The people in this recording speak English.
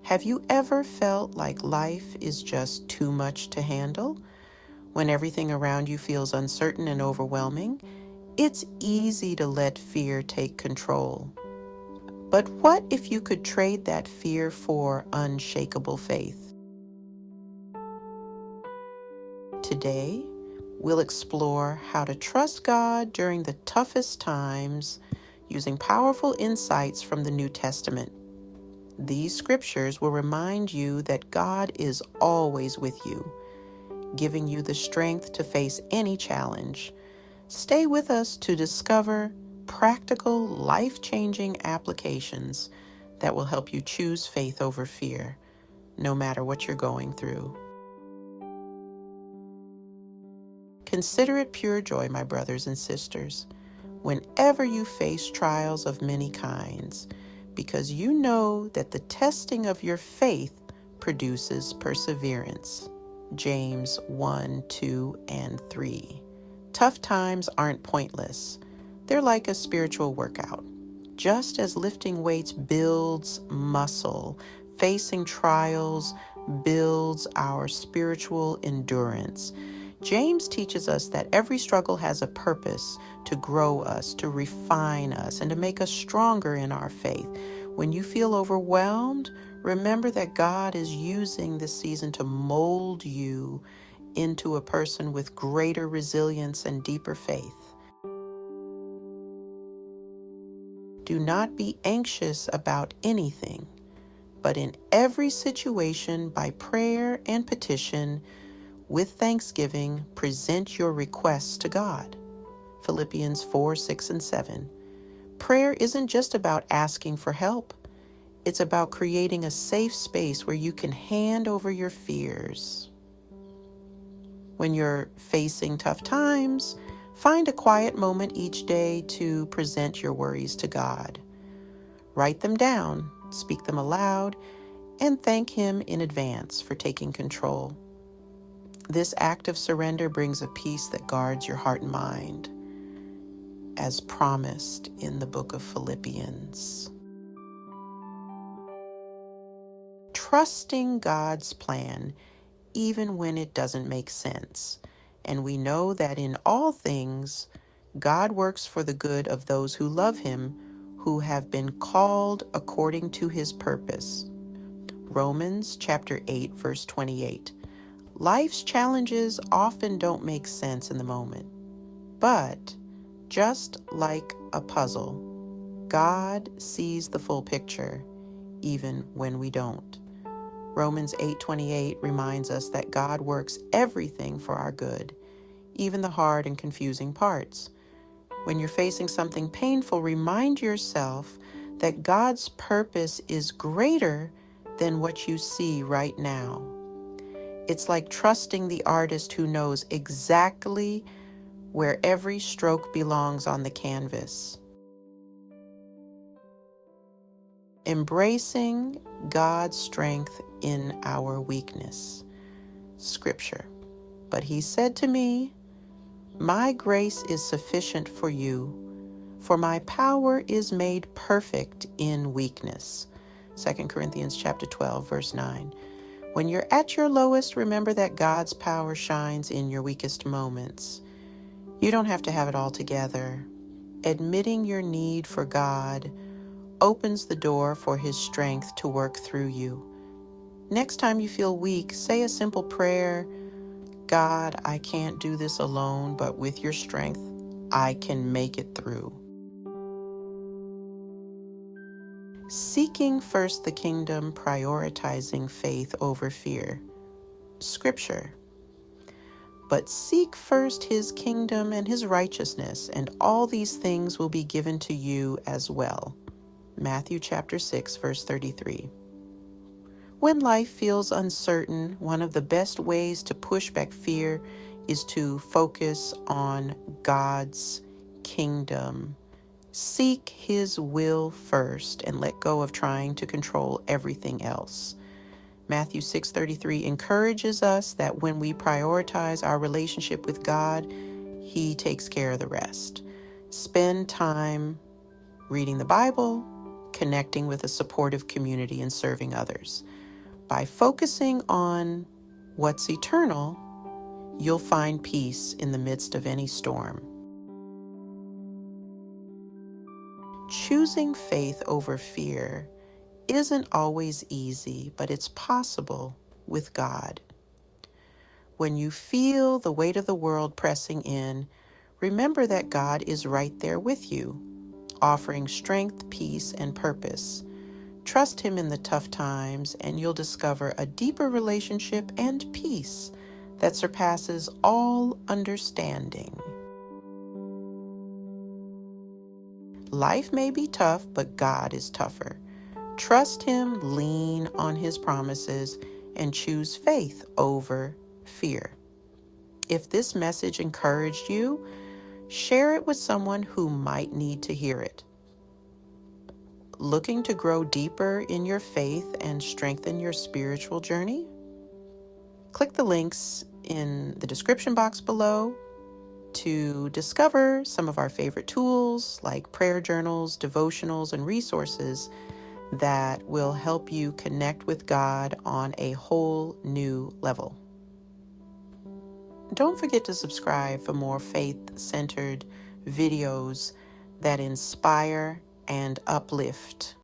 Have you ever felt like life is just too much to handle? When everything around you feels uncertain and overwhelming, it's easy to let fear take control. But what if you could trade that fear for unshakable faith? Today, we'll explore how to trust God during the toughest times using powerful insights from the New Testament. These scriptures will remind you that God is always with you, giving you the strength to face any challenge. Stay with us to discover practical, life-changing applications that will help you choose faith over fear, no matter what you're going through. Consider it pure joy, my brothers and sisters, whenever you face trials of many kinds, because you know that the testing of your faith produces perseverance. James 1, 2, and 3. Tough times aren't pointless. They're like a spiritual workout. Just as lifting weights builds muscle, facing trials builds our spiritual endurance. James teaches us that every struggle has a purpose to grow us, to refine us, and to make us stronger in our faith. When you feel overwhelmed, remember that God is using this season to mold you into a person with greater resilience and deeper faith. Do not be anxious about anything, but in every situation, by prayer and petition, with thanksgiving, present your requests to God. Phillipians 4, 6, and 7. Prayer isn't just about asking for help. It's about creating a safe space where you can hand over your fears. When you're facing tough times, find a quiet moment each day to present your worries to God. Write them down, speak them aloud, and thank Him in advance for taking control. This act of surrender brings a peace that guards your heart and mind, as promised in the book of Philippians. Trusting God's plan even when it doesn't make sense. And we know that in all things, God works for the good of those who love Him, who have been called according to His purpose. Romans chapter 8, verse 28. Life's challenges often don't make sense in the moment, but just like a puzzle, God sees the full picture, even when we don't. Romans 8:28 reminds us that God works everything for our good, even the hard and confusing parts. When you're facing something painful, remind yourself that God's purpose is greater than what you see right now. It's like trusting the artist who knows exactly where every stroke belongs on the canvas. Embracing God's strength in our weakness. Scripture. But He said to me, "My grace is sufficient for you, for my power is made perfect in weakness." 2 Corinthians chapter 12, verse 9. When you're at your lowest, remember that God's power shines in your weakest moments. You don't have to have it all together. Admitting your need for God opens the door for His strength to work through you. Next time you feel weak, say a simple prayer. God, I can't do this alone, but with your strength, I can make it through. Seeking first the kingdom, prioritizing faith over fear. Scripture. But seek first His kingdom and His righteousness, and all these things will be given to you as well. Matthew chapter 6, verse 33. When life feels uncertain, one of the best ways to push back fear is to focus on God's kingdom. Seek His will first and let go of trying to control everything else. Matthew 6:33 encourages us that when we prioritize our relationship with God, He takes care of the rest. Spend time reading the Bible, connecting with a supportive community and serving others. By focusing on what's eternal, you'll find peace in the midst of any storm. Choosing faith over fear isn't always easy, but it's possible with God. When you feel the weight of the world pressing in, remember that God is right there with you, offering strength, peace, and purpose. Trust Him in the tough times, and you'll discover a deeper relationship and peace that surpasses all understanding. Life may be tough, but God is tougher. Trust Him, lean on His promises, and choose faith over fear. If this message encouraged you, share it with someone who might need to hear it. Looking to grow deeper in your faith and strengthen your spiritual journey? Click the links in the description box below to discover some of our favorite tools like prayer journals, devotionals, and resources that will help you connect with God on a whole new level. Don't forget to subscribe for more faith-centered videos that inspire and uplift.